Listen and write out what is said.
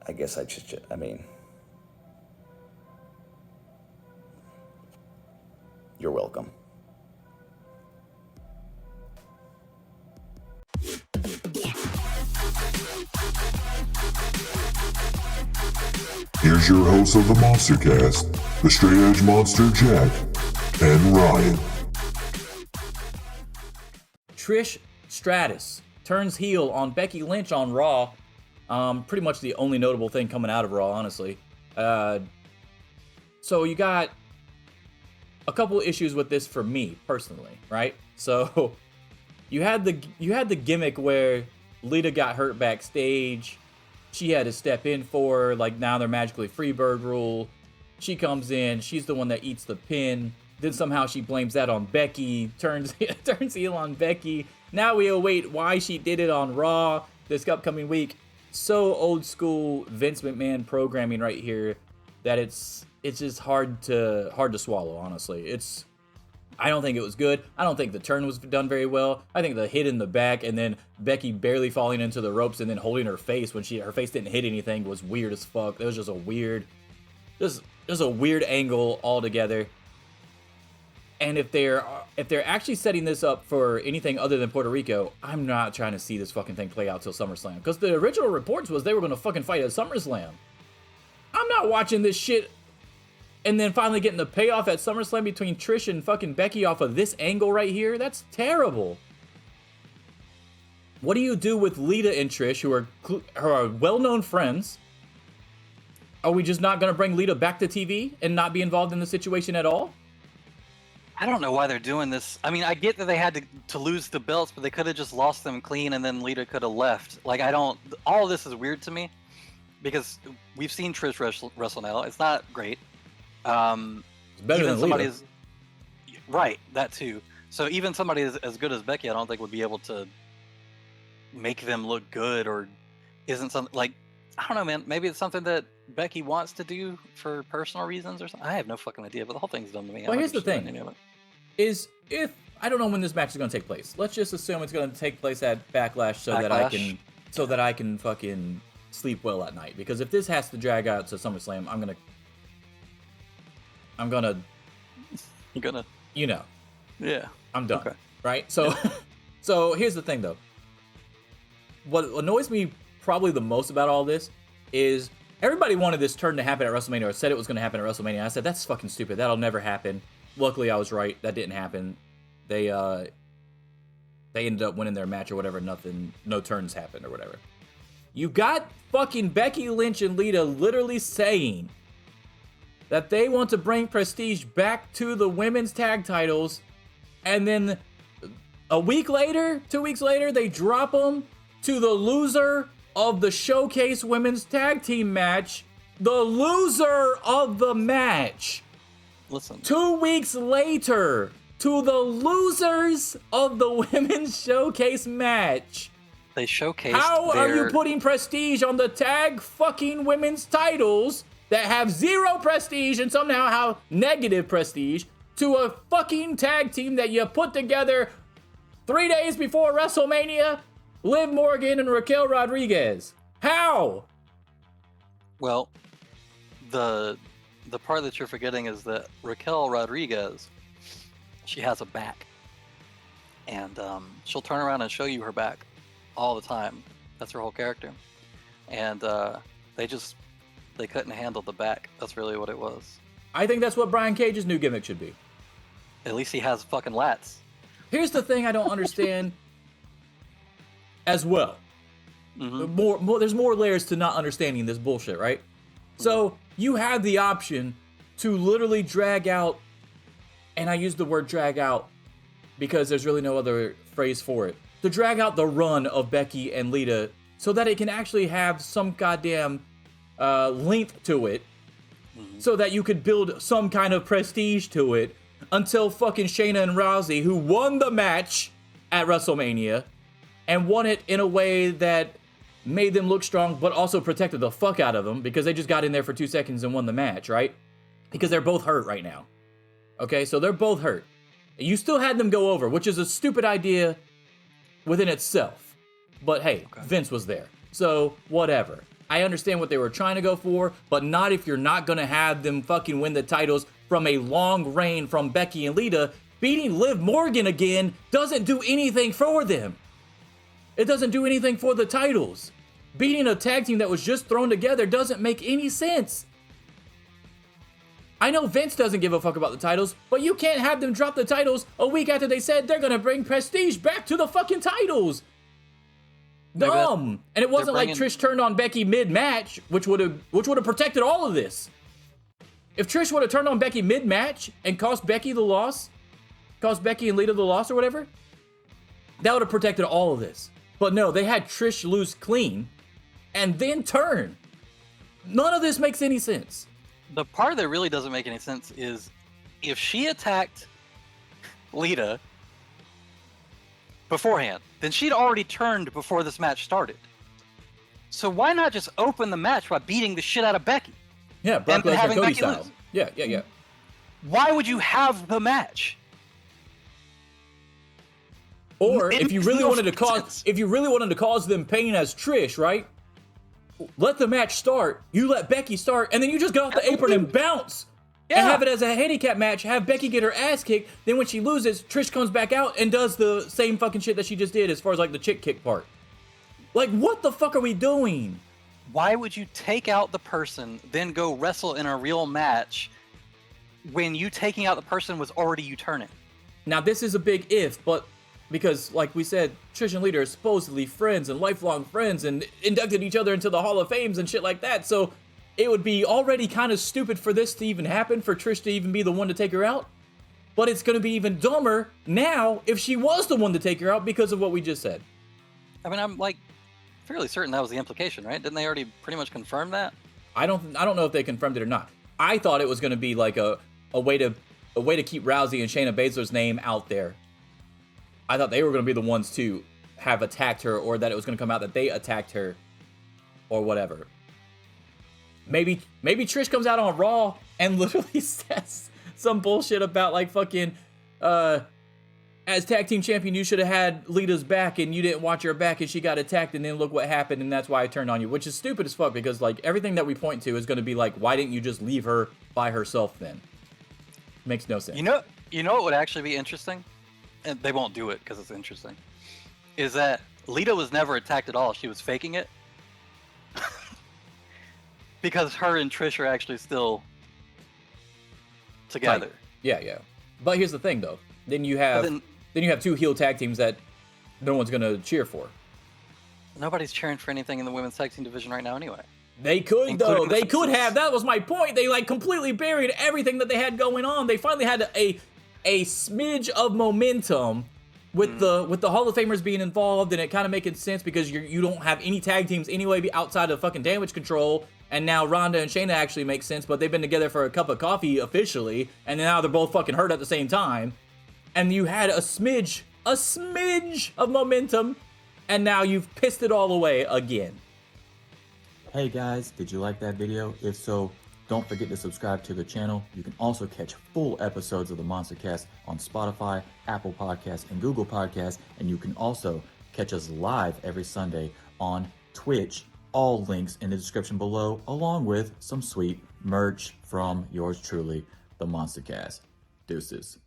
I guess I mean, you're welcome. Here's your hosts of the MonsterCast, the Straight Edge Monster Jack and Ryan. Trish Stratus turns heel on Becky Lynch on Raw. Pretty much the only notable thing coming out of Raw, honestly. So you got a couple issues with this for me personally, right? So you had the gimmick where Lita got hurt backstage. She had to step in for her, like now they're magically Freebird rule. She comes in, she's the one that eats the pin. Then somehow she blames that on Becky, turns heel on Becky. Now we await why she did it on Raw this upcoming week. So old school Vince McMahon programming right here that it's just hard to swallow, honestly. I don't think it was good. I don't think the turn was done very well. I think the hit in the back and then Becky barely falling into the ropes and then holding her face when her face didn't hit anything was weird as fuck. It was just a weird angle altogether. And if they're actually setting this up for anything other than Puerto Rico, I'm not trying to see this fucking thing play out till SummerSlam. Because the original reports was they were going to fucking fight at SummerSlam. I'm not watching this shit and then finally getting the payoff at SummerSlam between Trish and fucking Becky off of this angle right here. That's terrible. What do you do with Lita and Trish, who are well-known friends? Are we just not going to bring Lita back to TV and not be involved in the situation at all? I don't know why they're doing this. I mean, I get that they had to lose the belts, but they could have just lost them clean and then Lita could have left. Like, all of this is weird to me because we've seen Trish wrestle now. It's not great. It's better than Lita. Right, that too. So even somebody as good as Becky, I don't think would be able to make them look good, or isn't something like, I don't know, man. Maybe it's something that Becky wants to do for personal reasons or something. I have no fucking idea, but the whole thing's dumb to me. Well, here's the thing: is if I don't know when this match is going to take place. Let's just assume it's going to take place at Backlash, so that I can fucking sleep well at night. Because if this has to drag out to SummerSlam, I'm gonna, you know, yeah, I'm done. Okay. Right? So, so here's the thing though. What annoys me probably the most about all this is everybody wanted this turn to happen at WrestleMania, or said it was going to happen at WrestleMania. I said, that's fucking stupid. That'll never happen. Luckily, I was right. That didn't happen. They ended up winning their match or whatever. No turns happened or whatever. You got fucking Becky Lynch and Lita literally saying that they want to bring prestige back to the women's tag titles, and then a week later, 2 weeks later, they drop them to the loser of the Showcase Women's Tag Team match. The loser of the match. Listen. 2 weeks later, to the losers of the Women's Showcase match. They showcased How are you putting prestige on the tag fucking women's titles that have zero prestige and somehow have negative prestige to a fucking tag team that you put together 3 days before WrestleMania? Liv Morgan and Raquel Rodriguez. How? Well, the part that you're forgetting is that Raquel Rodriguez, she has a back. And she'll turn around and show you her back all the time. That's her whole character. And they couldn't handle the back. That's really what it was. I think that's what Brian Cage's new gimmick should be. At least he has fucking lats. Here's the thing I don't understand as well. Mm-hmm. There's more layers to not understanding this bullshit, right? So you have the option to literally drag out, and I use the word drag out because there's really no other phrase for it, to drag out the run of Becky and Lita so that it can actually have some goddamn length to it, so that you could build some kind of prestige to it until fucking Shayna and Rousey, who won the match at WrestleMania and won it in a way that made them look strong, but also protected the fuck out of them because they just got in there for 2 seconds and won the match, right? Because they're both hurt right now. Okay, so they're both hurt. You still had them go over, which is a stupid idea within itself. But hey, Vince was there. So, whatever. I understand what they were trying to go for, but not if you're not going to have them fucking win the titles from a long reign from Becky and Lita. Beating Liv Morgan again doesn't do anything for them. It doesn't do anything for the titles. Beating a tag team that was just thrown together doesn't make any sense. I know Vince doesn't give a fuck about the titles, but you can't have them drop the titles a week after they said they're gonna bring Prestige back to the fucking titles. Dumb. And it wasn't like Trish turned on Becky mid-match, which would have protected all of this. If Trish would have turned on Becky mid-match and cost Becky the loss, cost Becky and Lita the loss or whatever, that would have protected all of this. But no, they had Trish lose clean and then turn. None of this makes any sense. The part that really doesn't make any sense is if she attacked Lita beforehand, then she'd already turned before this match started. So why not just open the match by beating the shit out of Becky? Yeah, Brock Lesnar Cody style. Lose? Yeah. Why would you have the match? Or if you really wanted to cause them pain as Trish, right? Let the match start. You let Becky start, and then you just get off the apron and bounce. Yeah. And have it as a handicap match. Have Becky get her ass kicked. Then when she loses, Trish comes back out and does the same fucking shit that she just did as far as like the chick kick part. Like, what the fuck are we doing? Why would you take out the person, then go wrestle in a real match when you taking out the person was already you turning? Now, this is a big if, but because, like we said, Trish and Lita are supposedly friends and lifelong friends and inducted each other into the Hall of Fames and shit like that. So it would be already kind of stupid for this to even happen, for Trish to even be the one to take her out. But it's going to be even dumber now if she was the one to take her out because of what we just said. I mean, I'm like fairly certain that was the implication, right? Didn't they already pretty much confirm that? I don't know if they confirmed it or not. I thought it was going to be like a way to keep Rousey and Shayna Baszler's name out there. I thought they were going to be the ones to have attacked her, or that it was going to come out that they attacked her, or whatever. Maybe Trish comes out on Raw and literally says some bullshit about like fucking, as tag team champion, you should have had Lita's back and you didn't watch her back and she got attacked and then look what happened and that's why I turned on you, which is stupid as fuck because like everything that we point to is going to be like, why didn't you just leave her by herself then? Makes no sense. You know what would actually be interesting? And they won't do it because it's interesting, is that Lita was never attacked at all. She was faking it. Because her and Trish are actually still together. Right. Yeah. But here's the thing though. Then you have two heel tag teams that no one's gonna cheer for. Nobody's cheering for anything in the women's tag team division right now anyway. They could though. They could have. That was my point. They like completely buried everything that they had going on. They finally had a smidge of momentum with the Hall of Famers being involved, and it kind of making sense because you don't have any tag teams anyway outside of fucking Damage Control, and now Ronda and Shayna actually make sense, but they've been together for a cup of coffee officially, and now they're both fucking hurt at the same time, and you had a smidge of momentum, and now you've pissed it all away again. Hey guys, did you like that video? If so, don't forget to subscribe to the channel. You can also catch full episodes of the MonsterCast on Spotify, Apple Podcasts, and Google Podcasts. And you can also catch us live every Sunday on Twitch. All links in the description below, along with some sweet merch from yours truly, the MonsterCast. Deuces.